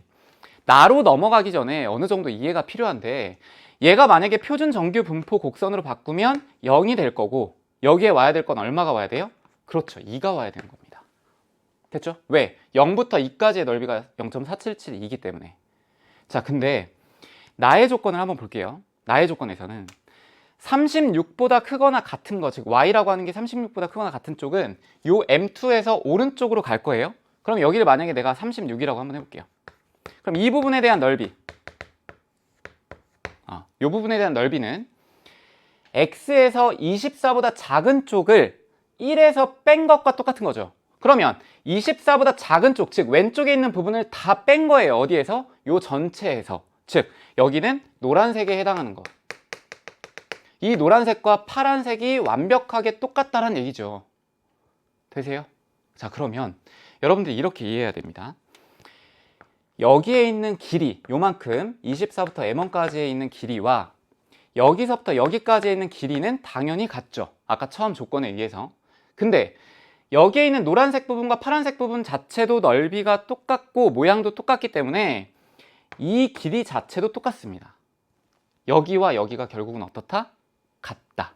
나로 넘어가기 전에 어느 정도 이해가 필요한데, 얘가 만약에 표준 정규 분포 곡선으로 바꾸면 0이 될 거고, 여기에 와야 될 건 얼마가 와야 돼요? 그렇죠. 2가 와야 되는 겁니다. 됐죠? 왜? 0부터 2까지의 넓이가 0.4772이기 때문에. 자, 근데 나의 조건을 한번 볼게요. 나의 조건에서는 36보다 크거나 같은 거, 즉 y라고 하는 게 36보다 크거나 같은 쪽은 요 m2에서 오른쪽으로 갈 거예요. 그럼 여기를 만약에 내가 36이라고 한번 해볼게요. 그럼 이 부분에 대한 넓이, 이 부분에 대한 넓이는 x에서 24보다 작은 쪽을 1에서 뺀 것과 똑같은 거죠. 그러면 24보다 작은 쪽, 즉 왼쪽에 있는 부분을 다 뺀 거예요. 어디에서? 요 전체에서. 즉 여기는 노란색에 해당하는 거. 이 노란색과 파란색이 완벽하게 똑같다는 얘기죠. 되세요? 자, 그러면 여러분들이 이렇게 이해해야 됩니다. 여기에 있는 길이 요만큼 24부터 m1까지에 있는 길이와 여기서부터 여기까지에 있는 길이는 당연히 같죠. 아까 처음 조건에 의해서. 근데 여기에 있는 노란색 부분과 파란색 부분 자체도 넓이가 똑같고 모양도 똑같기 때문에 이 길이 자체도 똑같습니다. 여기와 여기가 결국은 어떻다? 같다.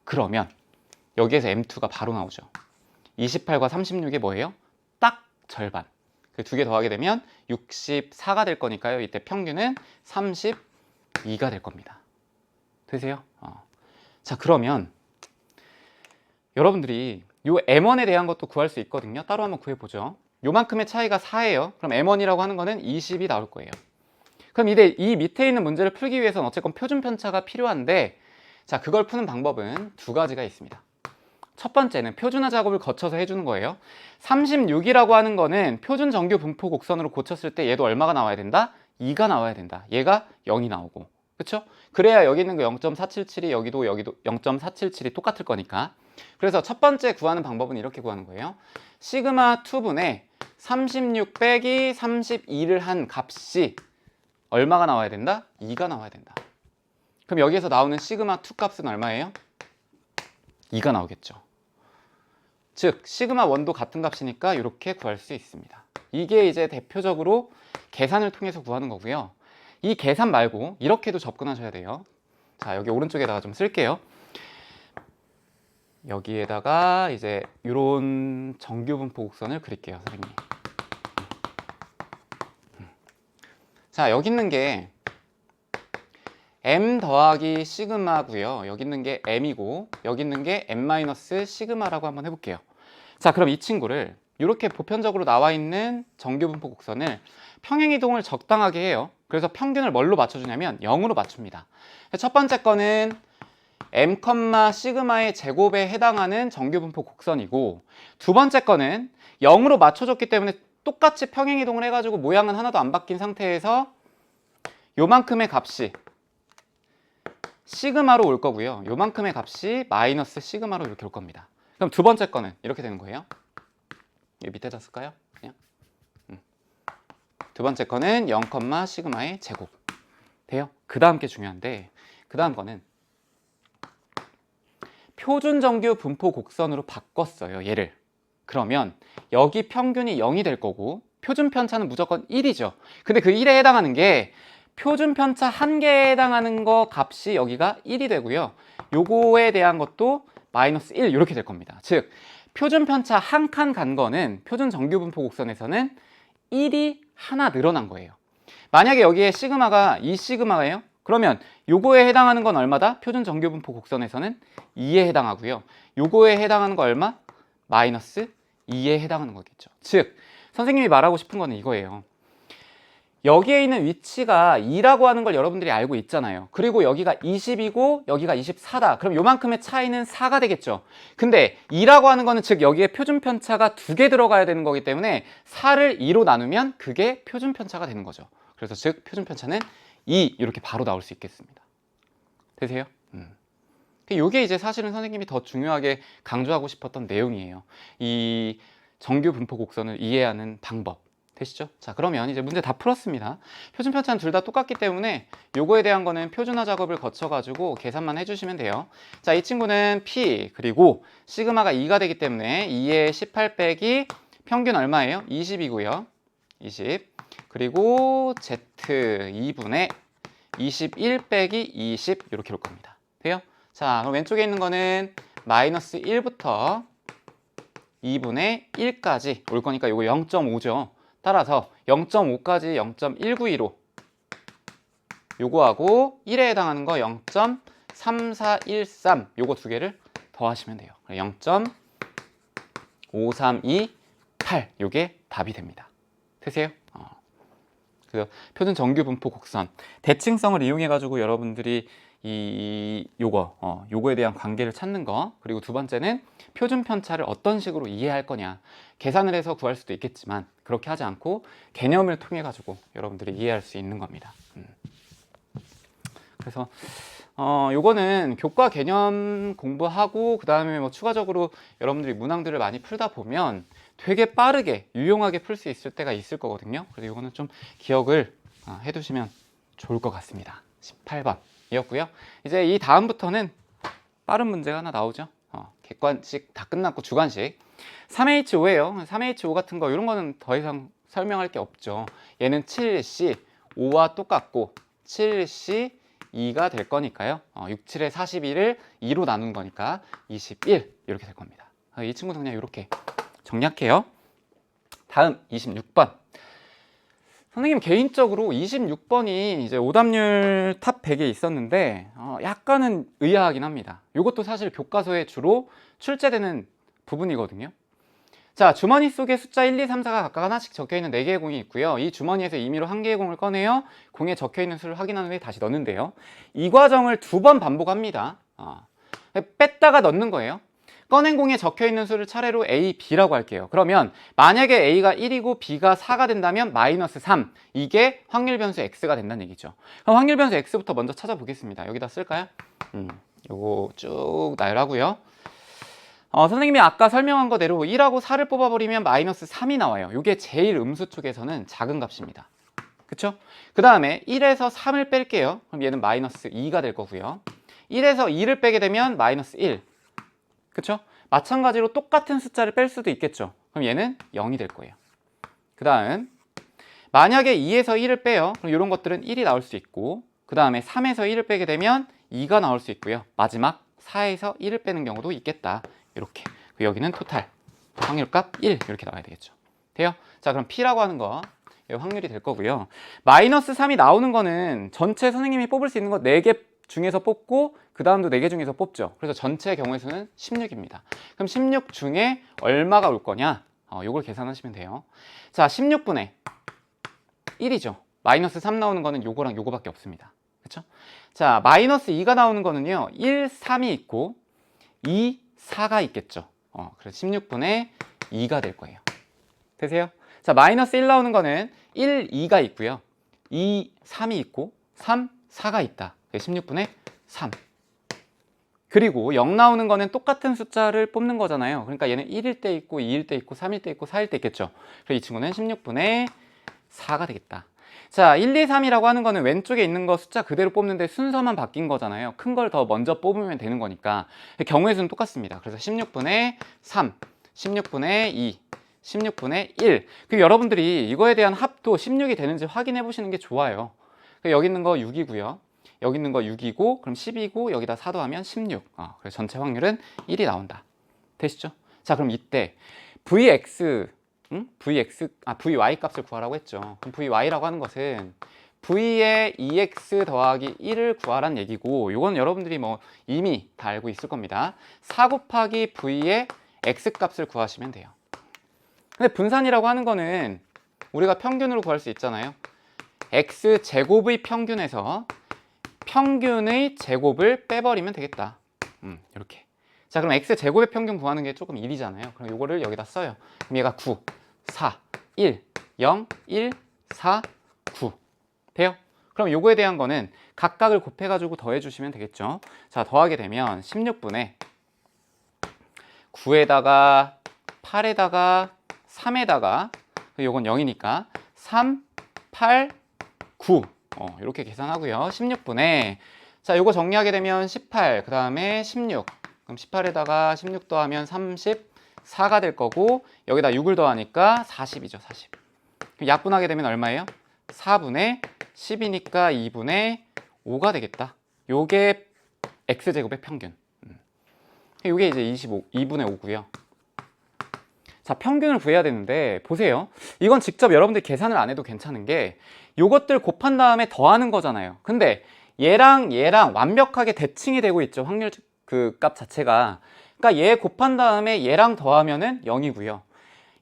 그러면 여기에서 m2가 바로 나오죠. 28과 36이 뭐예요? 딱 절반. 그 두 개 더하게 되면 64가 될 거니까요. 이때 평균은 32가 될 겁니다. 되세요? 자, 그러면 여러분들이 요 m1에 대한 것도 구할 수 있거든요. 따로 한번 구해보죠. 요만큼의 차이가 4예요. 그럼 m1이라고 하는 거는 20이 나올 거예요. 그럼 이제 이 밑에 있는 문제를 풀기 위해서는 어쨌건 표준 편차가 필요한데, 자, 그걸 푸는 방법은 두 가지가 있습니다. 첫 번째는 표준화 작업을 거쳐서 해주는 거예요. 36이라고 하는 거는 표준 정규 분포 곡선으로 고쳤을 때 얘도 얼마가 나와야 된다? 2가 나와야 된다. 얘가 0이 나오고. 그쵸? 그래야 여기 있는 거 0.477이 여기도 0.477이 똑같을 거니까. 그래서 첫 번째 구하는 방법은 이렇게 구하는 거예요. 시그마 2분의 36 빼기 32를 한 값이 얼마가 나와야 된다? 2가 나와야 된다. 그럼 여기에서 나오는 시그마 2 값은 얼마예요? 2가 나오겠죠. 즉 시그마 1도 같은 값이니까 이렇게 구할 수 있습니다. 이게 이제 대표적으로 계산을 통해서 구하는 거고요. 이 계산 말고 이렇게도 접근하셔야 돼요. 자, 여기 오른쪽에다가 좀 쓸게요. 여기에다가 이제 이런 정규 분포 곡선을 그릴게요, 선생님. 자, 여기 있는 게 m 더하기 시그마고요. 여기 있는 게 m이고 여기 있는 게 m 마이너스 시그마라고 한번 해볼게요. 자, 그럼 이 친구를 이렇게 보편적으로 나와 있는 정규 분포 곡선을 평행이동을 적당하게 해요. 그래서 평균을 뭘로 맞춰주냐면 0으로 맞춥니다. 첫 번째 거는 m, 시그마의 제곱에 해당하는 정규 분포 곡선이고, 두 번째 거는 0으로 맞춰줬기 때문에 똑같이 평행이동을 해가지고 모양은 하나도 안 바뀐 상태에서 요만큼의 값이 시그마로 올 거고요. 요만큼의 값이 마이너스 시그마로 이렇게 올 겁니다. 그럼 두 번째 거는 이렇게 되는 거예요. 여기 밑에다 쓸까요? 그냥. 두 번째 거는 0, 시그마의 제곱. 돼요? 그 다음 게 중요한데, 그 다음 거는 표준 정규 분포 곡선으로 바꿨어요, 얘를. 그러면 여기 평균이 0이 될 거고 표준 편차는 무조건 1이죠. 근데 그 1에 해당하는 게 표준 편차 한 개에 해당하는 거 값이 여기가 1이 되고요. 요거에 대한 것도 마이너스 1 이렇게 될 겁니다. 즉 표준 편차 한 칸 간 거는 표준 정규 분포 곡선에서는 1이 하나 늘어난 거예요. 만약에 여기에 시그마가 2시그마예요. 그러면 요거에 해당하는 건 얼마다? 표준 정규 분포 곡선에서는 2에 해당하고요. 요거에 해당하는 거 얼마? 마이너스 2에 해당하는 거겠죠. 즉 선생님이 말하고 싶은 거는 이거예요. 여기에 있는 위치가 2라고 하는 걸 여러분들이 알고 있잖아요. 그리고 여기가 20이고 여기가 24다. 그럼 요만큼의 차이는 4가 되겠죠. 근데 2라고 하는 거는 즉 여기에 표준 편차가 2개 들어가야 되는 거기 때문에 4를 2로 나누면 그게 표준 편차가 되는 거죠. 그래서 즉 표준 편차는 2 이렇게 바로 나올 수 있겠습니다. 되세요? 이게 이제 사실은 선생님이 더 중요하게 강조하고 싶었던 내용이에요. 이 정규 분포 곡선을 이해하는 방법 되시죠? 자, 그러면 이제 문제 다 풀었습니다. 표준 편차는 둘 다 똑같기 때문에 요거에 대한 거는 표준화 작업을 거쳐가지고 계산만 해주시면 돼요. 자, 이 친구는 P 그리고 시그마가 2가 되기 때문에 2의 18 빼기 평균 얼마예요? 20이고요. 20. 그리고 Z 2분의 21 빼기 20 이렇게 올 겁니다. 돼요? 자, 그럼 왼쪽에 있는 거는 마이너스 1부터 2분의 1까지 올 거니까 이거 0.5죠. 따라서 0.5까지 0.192로 요거하고 1에 해당하는 거 0.3413 요거 두 개를 더하시면 돼요. 0.5328 요게 답이 됩니다. 되세요? 그 표준 정규 분포 곡선 대칭성을 이용해 가지고 여러분들이 요거에 대한 관계를 찾는 거, 그리고 두 번째는 표준 편차를 어떤 식으로 이해할 거냐, 계산을 해서 구할 수도 있겠지만 그렇게 하지 않고 개념을 통해 가지고 여러분들이 이해할 수 있는 겁니다. 그래서 요거는 교과 개념 공부하고 그 다음에 뭐 추가적으로 여러분들이 문항들을 많이 풀다 보면 되게 빠르게 유용하게 풀 수 있을 때가 있을 거거든요. 그래서 이거는 좀 기억을 해두시면 좋을 것 같습니다. 18번 이었고요. 이제 이 다음부터는 빠른 문제가 하나 나오죠. 객관식 다 끝났고 주관식 3H5예요. 3H5 같은 거 이런 거는 더 이상 설명할 게 없죠. 얘는 7C 5와 똑같고 7C 2가 될 거니까요. 6, 7에 42를 2로 나눈 거니까 21 이렇게 될 겁니다. 이 친구는 그냥 이렇게 정리할게요. 다음 26번. 선생님 개인적으로 26번이 이제 오답률 탑 100에 있었는데 약간은 의아하긴 합니다. 이것도 사실 교과서에 주로 출제되는 부분이거든요. 자, 주머니 속에 숫자 1, 2, 3, 4가 각각 하나씩 적혀있는 4개의 공이 있고요. 이 주머니에서 임의로 1개의 공을 꺼내어 공에 적혀있는 수를 확인한 후에 다시 넣는데요. 이 과정을 2번 반복합니다. 뺐다가 넣는 거예요. 꺼낸 공에 적혀있는 수를 차례로 A, B라고 할게요. 그러면 만약에 A가 1이고 B가 4가 된다면 마이너스 3, 이게 확률 변수 X가 된다는 얘기죠. 그럼 확률 변수 X부터 먼저 찾아보겠습니다. 여기다 쓸까요? 요거 쭉 나열하고요. 선생님이 아까 설명한 거대로 1하고 4를 뽑아버리면 마이너스 3이 나와요. 이게 제일 음수 쪽에서는 작은 값입니다. 그쵸? 그 다음에 1에서 3을 뺄게요. 그럼 얘는 마이너스 2가 될 거고요. 1에서 2를 빼게 되면 마이너스 1. 그쵸? 마찬가지로 똑같은 숫자를 뺄 수도 있겠죠. 그럼 얘는 0이 될 거예요. 그 다음 만약에 2에서 1을 빼요. 그럼 이런 것들은 1이 나올 수 있고, 그 다음에 3에서 1을 빼게 되면 2가 나올 수 있고요. 마지막 4에서 1을 빼는 경우도 있겠다. 이렇게. 여기는 토탈 확률값 1 이렇게 나와야 되겠죠. 돼요? 자, 그럼 P라고 하는 거 확률이 될 거고요. 마이너스 3이 나오는 거는 전체 선생님이 뽑을 수 있는 거 4개 중에서 뽑고 그 다음도 4개 중에서 뽑죠. 그래서 전체 경우의 수는 16입니다. 그럼 16 중에 얼마가 올 거냐? 요걸 계산하시면 돼요. 자, 16분의 1이죠. 마이너스 3 나오는 거는 요거랑 요거밖에 없습니다. 그쵸? 자, 마이너스 2가 나오는 거는요. 1, 3이 있고 2, 4가 있겠죠. 그래서 16분의 2가 될 거예요. 되세요? 자, 마이너스 1 나오는 거는 1, 2가 있고요. 2, 3이 있고 3, 4가 있다. 16분의 3. 그리고 0 나오는 거는 똑같은 숫자를 뽑는 거잖아요. 그러니까 얘는 1일 때 있고 2일 때 있고 3일 때 있고 4일 때 있겠죠. 그래서 이 친구는 16분의 4가 되겠다. 자, 1, 2, 3이라고 하는 거는 왼쪽에 있는 거 숫자 그대로 뽑는데 순서만 바뀐 거잖아요. 큰 걸 더 먼저 뽑으면 되는 거니까 경우의 수는 똑같습니다. 그래서 16분의 3, 16분의 2, 16분의 1. 그리고 여러분들이 이거에 대한 합도 16이 되는지 확인해 보시는 게 좋아요. 여기 있는 거 6이고요. 여기 있는 거 6이고 그럼 10이고 여기다 4 더하면 16. 그래서 전체 확률은 1이 나온다. 되시죠? 자, 그럼 이때 Vx, Vy 값을 구하라고 했죠. 그럼 Vy라고 하는 것은 V의 2x 더하기 1을 구하란 얘기고, 이건 여러분들이 뭐 이미 다 알고 있을 겁니다. 4 곱하기 V의 x 값을 구하시면 돼요. 근데 분산이라고 하는 거는 우리가 평균으로 구할 수 있잖아요. x 제곱의 평균에서 평균의 제곱을 빼버리면 되겠다. 이렇게. 자, 그럼 x 제곱의 평균 구하는 게 조금 일이잖아요. 그럼 이거를 여기다 써요. 그럼 얘가 9, 4, 1, 0, 1, 4, 9. 돼요? 그럼 요거에 대한 거는 각각을 곱해가지고 더해주시면 되겠죠. 자, 더하게 되면 16분의 9에다가 8에다가 3에다가 요건 0이니까 3, 8, 9 이렇게 계산하고요. 16분의 자 요거 정리하게 되면 18, 그 다음에 16 그럼 18에다가 16 더하면 34가 될 거고 여기다 6을 더하니까 40이죠. 40 약분하게 되면 얼마예요? 4분의 10이니까 2분의 5가 되겠다. 요게 x제곱의 평균. 요게 이제 2분의 5고요. 자, 평균을 구해야 되는데 보세요. 이건 직접 여러분들 계산을 안 해도 괜찮은 게 요것들 곱한 다음에 더하는 거잖아요. 근데 얘랑 완벽하게 대칭이 되고 있죠. 확률 그 값 자체가. 그러니까 얘 곱한 다음에 얘랑 더하면은 0이고요.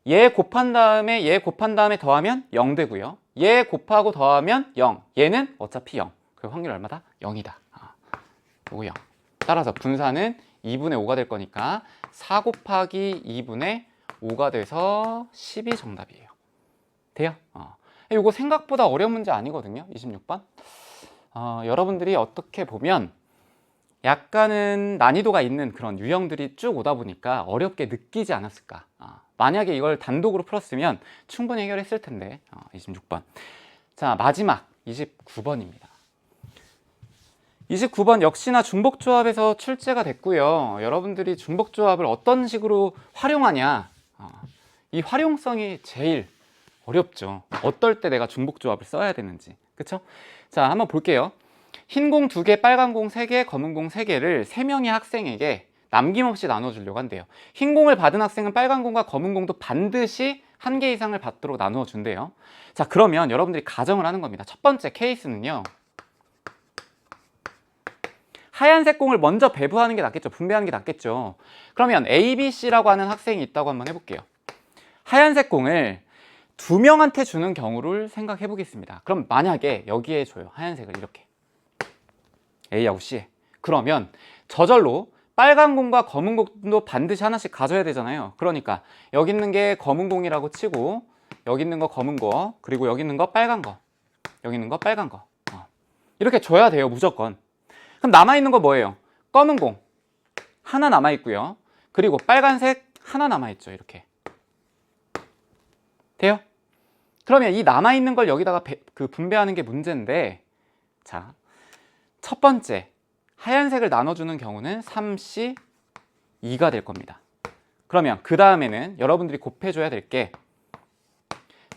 얘 곱한 다음에 더하면 0 되고요. 얘 곱하고 더하면 0. 얘는 어차피 0. 그 확률 얼마다? 0이다. 요거 0. 따라서 분산은 2분의 5가 될 거니까 4 곱하기 2분의 5가 돼서 10이 정답이에요. 돼요? 요거 생각보다 어려운 문제 아니거든요. 26번. 여러분들이 어떻게 보면 약간은 난이도가 있는 그런 유형들이 쭉 오다 보니까 어렵게 느끼지 않았을까. 만약에 이걸 단독으로 풀었으면 충분히 해결했을 텐데. 26번. 자, 마지막 29번입니다. 29번 역시나 중복조합에서 출제가 됐고요. 여러분들이 중복조합을 어떤 식으로 활용하냐. 이 활용성이 제일 어렵죠. 어떨 때 내가 중복조합을 써야 되는지. 그쵸? 자, 한번 볼게요. 흰 공 2개, 빨간 공 3개, 검은 공 3개를 3명의 학생에게 남김없이 나눠주려고 한대요. 흰 공을 받은 학생은 빨간 공과 검은 공도 반드시 1개 이상을 받도록 나누어준대요. 자, 그러면 여러분들이 가정을 하는 겁니다. 첫 번째 케이스는요. 하얀색 공을 먼저 배부하는 게 낫겠죠. 분배하는 게 낫겠죠. 그러면 A, B, C라고 하는 학생이 있다고 한번 해볼게요. 하얀색 공을 2명한테 주는 경우를 생각해 보겠습니다. 그럼 만약에 여기에 줘요. 하얀색을 이렇게 A하고 C에. 그러면 저절로 빨간 공과 검은 공도 반드시 하나씩 가져야 되잖아요. 그러니까 여기 있는 게 검은 공이라고 치고 여기 있는 거 검은 거 그리고 여기 있는 거 빨간 거 여기 있는 거 빨간 거 이렇게 줘야 돼요. 무조건. 그럼 남아있는 거 뭐예요? 검은 공 하나 남아있고요. 그리고 빨간색 하나 남아있죠. 이렇게 돼요? 그러면 이 남아있는 걸 여기다가 분배하는 게 문제인데 자, 첫 번째 하얀색을 나눠주는 경우는 3C2가 될 겁니다. 그러면 그 다음에는 여러분들이 곱해줘야 될 게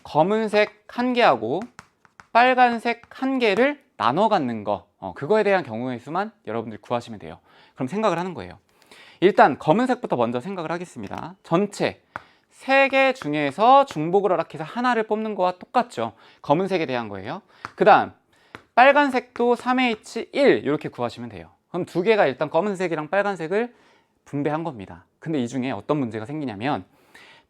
검은색 1개하고 빨간색 1개를 나눠 갖는 거 그거에 대한 경우의 수만 여러분들이 구하시면 돼요. 그럼 생각을 하는 거예요. 일단 검은색부터 먼저 생각을 하겠습니다. 전체 3개 중에서 중복을 허락해서 하나를 뽑는 거와 똑같죠. 검은색에 대한 거예요. 그 다음 빨간색도 3H1 이렇게 구하시면 돼요. 그럼 2개가 일단 검은색이랑 빨간색을 분배한 겁니다. 근데 이 중에 어떤 문제가 생기냐면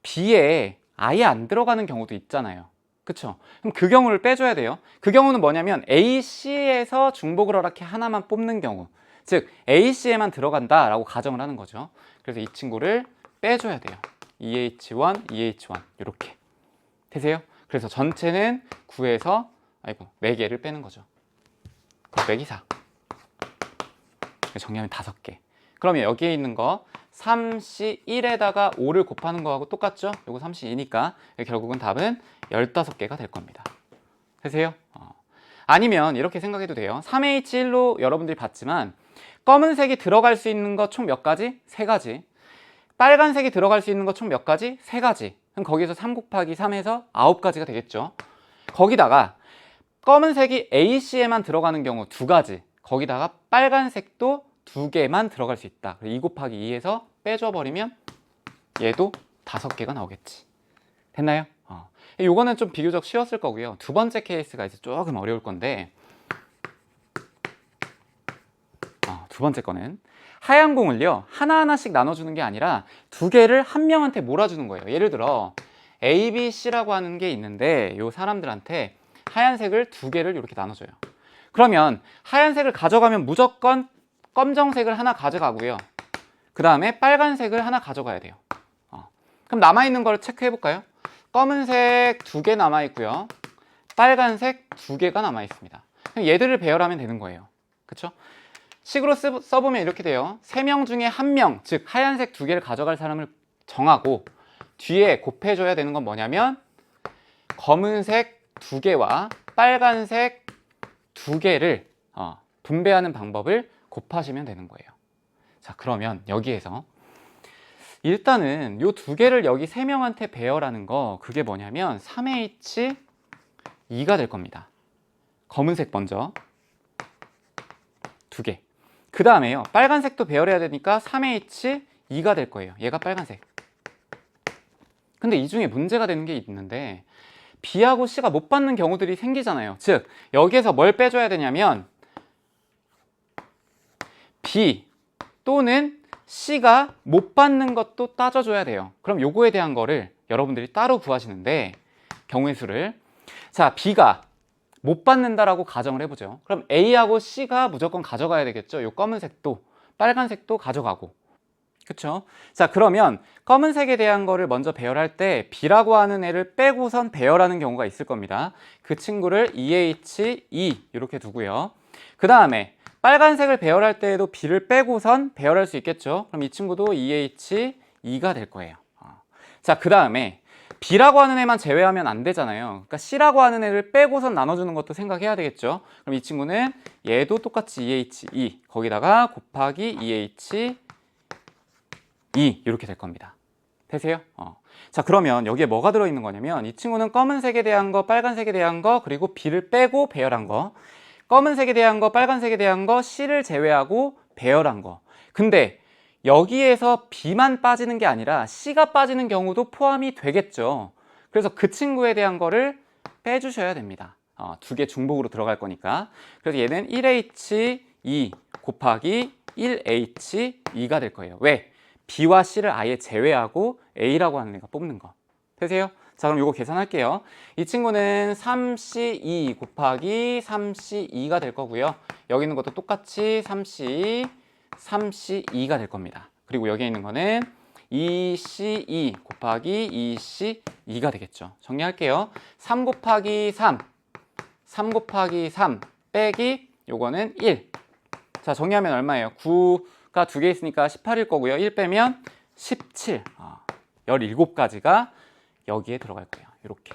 B에 아예 안 들어가는 경우도 있잖아요. 그쵸? 그럼 그 경우를 빼줘야 돼요. 그 경우는 뭐냐면 A, C에서 중복을 허락해 하나만 뽑는 경우, 즉 A, C에만 들어간다 라고 가정을 하는 거죠. 그래서 이 친구를 빼줘야 돼요. EH1, EH1 이렇게 되세요? 그래서 전체는 9에서 4개를 빼는 거죠. 곱빼기 4 정리하면 5개. 그러면 여기에 있는 거 3C1에다가 5를 곱하는 거하고 똑같죠? 이거 3C2니까 결국은 답은 15개가 될 겁니다. 되세요? 아니면 이렇게 생각해도 돼요. 3H1로 여러분들이 봤지만 검은색이 들어갈 수 있는 거 총 몇 가지? 3가지. 빨간색이 들어갈 수 있는 거 총 몇 가지? 3가지. 그럼 거기서 3 곱하기 3에서 9가지가 되겠죠. 거기다가 검은색이 AC에만 들어가는 경우 2가지. 거기다가 빨간색도 2개만 들어갈 수 있다. 2 곱하기 2에서 빼줘버리면 얘도 5개가 나오겠지. 됐나요? 요거는 좀 비교적 쉬웠을 거고요. 두 번째 케이스가 이제 조금 어려울 건데 두 번째 거는 하얀 공을요 하나하나씩 나눠주는 게 아니라 2개를 한 명한테 몰아주는 거예요. 예를 들어 A, B, C라고 하는 게 있는데 요 사람들한테 하얀색을 2개를 이렇게 나눠줘요. 그러면 하얀색을 가져가면 무조건 검정색을 하나 가져가고요. 그 다음에 빨간색을 하나 가져가야 돼요. 그럼 남아있는 걸 체크해 볼까요? 검은색 2개 남아있고요. 빨간색 2개가 남아있습니다. 그럼 얘들을 배열하면 되는 거예요. 그쵸? 식으로 써보면 이렇게 돼요. 3명 중에 1명, 즉 하얀색 2개를 가져갈 사람을 정하고 뒤에 곱해줘야 되는 건 뭐냐면 검은색 2개와 빨간색 2개를 분배하는 방법을 곱하시면 되는 거예요. 자, 그러면 여기에서 일단은 요 2개를 여기 3명한테 배열하는 거, 그게 뭐냐면 3H2가 될 겁니다. 검은색 먼저 2개. 그 다음에요, 빨간색도 배열해야 되니까 3H2가 될 거예요. 얘가 빨간색. 근데 이 중에 문제가 되는 게 있는데 B하고 C가 못 받는 경우들이 생기잖아요. 즉 여기에서 뭘 빼줘야 되냐면 B 또는 C가 못 받는 것도 따져줘야 돼요. 그럼 요거에 대한 거를 여러분들이 따로 구하시는데, 경우의 수를, 자, B가 못 받는다라고 가정을 해보죠. 그럼 A하고 C가 무조건 가져가야 되겠죠. 요 검은색도 빨간색도 가져가고, 그쵸? 자, 그러면 검은색에 대한 거를 먼저 배열할 때 B라고 하는 애를 빼고선 배열하는 경우가 있을 겁니다. 그 친구를 EH2 이렇게 두고요. 그 다음에 빨간색을 배열할 때에도 B를 빼고선 배열할 수 있겠죠. 그럼 이 친구도 EH2가 될 거예요. 자, 그 다음에 B라고 하는 애만 제외하면 안 되잖아요. 그러니까 C라고 하는 애를 빼고선 나눠주는 것도 생각해야 되겠죠. 그럼 이 친구는 얘도 똑같이 EH2 거기다가 곱하기 EH2 이렇게 될 겁니다. 되세요? 자, 그러면 여기에 뭐가 들어있는 거냐면 이 친구는 검은색에 대한 거, 빨간색에 대한 거, 그리고 B를 빼고 배열한 거, 검은색에 대한 거, 빨간색에 대한 거, C를 제외하고 배열한 거. 근데 여기에서 B만 빠지는 게 아니라 C가 빠지는 경우도 포함이 되겠죠. 그래서 그 친구에 대한 거를 빼주셔야 됩니다. 2개 중복으로 들어갈 거니까. 그래서 얘는 1H2 곱하기 1H2가 될 거예요. 왜? B와 C를 아예 제외하고 A라고 하는 애가 뽑는 거. 되세요? 자, 그럼 이거 계산할게요. 이 친구는 3C2 곱하기 3C2가 될 거고요. 여기 있는 것도 똑같이 3C2가 될 겁니다. 그리고 여기 있는 거는 2C2 곱하기 2C2가 되겠죠. 정리할게요. 3 곱하기 3 곱하기 3 빼기 요거는 1. 자, 정리하면 얼마예요? 9가 2개 있으니까 18일 거고요. 1 빼면 17. 17가지가 여기에 들어갈 거예요. 이렇게.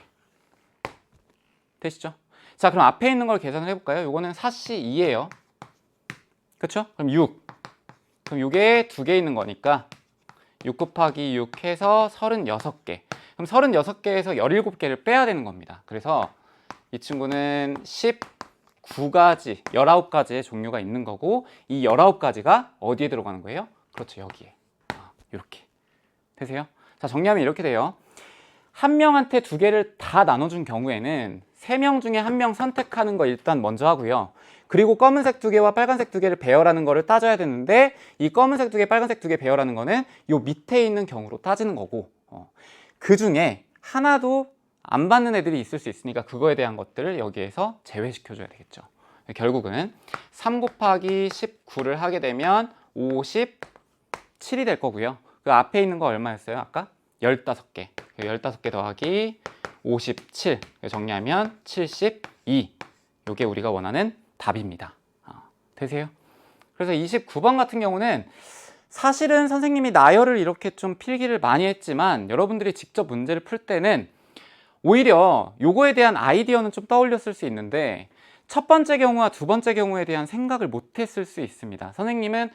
되시죠? 자, 그럼 앞에 있는 걸 계산을 해볼까요? 요거는 4C2예요. 그쵸? 그럼 6. 그럼 요게 2개 있는 거니까 6 곱하기 6 해서 36개. 그럼 36개에서 17개를 빼야 되는 겁니다. 그래서 이 친구는 19가지, 19가지의 종류가 있는 거고, 이 19가지가 어디에 들어가는 거예요? 그렇죠, 여기에. 이렇게. 되세요? 자, 정리하면 이렇게 돼요. 한 명한테 2개를 다 나눠준 경우에는 3명 중에 1명 선택하는 거 일단 먼저 하고요. 그리고 검은색 2개와 빨간색 2개를 배열하는 거를 따져야 되는데, 이 검은색 2개, 빨간색 2개 배열하는 거는 요 밑에 있는 경우로 따지는 거고, 그 중에 하나도 안 받는 애들이 있을 수 있으니까 그거에 대한 것들을 여기에서 제외시켜줘야 되겠죠. 결국은 3 곱하기 19를 하게 되면 57이 될 거고요. 그 앞에 있는 거 얼마였어요? 아까? 15개. 15개 더하기 57. 정리하면 72. 이게 우리가 원하는 답입니다. 되세요? 그래서 29번 같은 경우는 사실은 선생님이 나열을 이렇게 좀 필기를 많이 했지만 여러분들이 직접 문제를 풀 때는 오히려 요거에 대한 아이디어는 좀 떠올렸을 수 있는데 첫 번째 경우와 두 번째 경우에 대한 생각을 못 했을 수 있습니다. 선생님은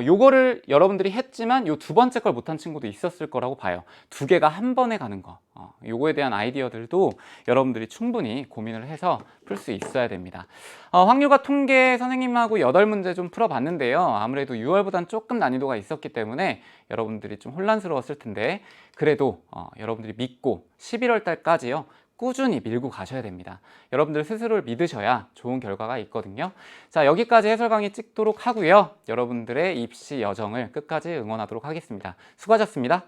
요거를 여러분들이 했지만 요 두 번째 걸 못한 친구도 있었을 거라고 봐요. 2개가 한 번에 가는 거. 요거에 대한 아이디어들도 여러분들이 충분히 고민을 해서 풀 수 있어야 됩니다. 확률과 통계 선생님하고 8문제 좀 풀어봤는데요. 아무래도 6월보단 조금 난이도가 있었기 때문에 여러분들이 좀 혼란스러웠을 텐데 그래도 여러분들이 믿고 11월 달까지요. 꾸준히 밀고 가셔야 됩니다. 여러분들 스스로를 믿으셔야 좋은 결과가 있거든요. 자, 여기까지 해설 강의 찍도록 하고요. 여러분들의 입시 여정을 끝까지 응원하도록 하겠습니다. 수고하셨습니다.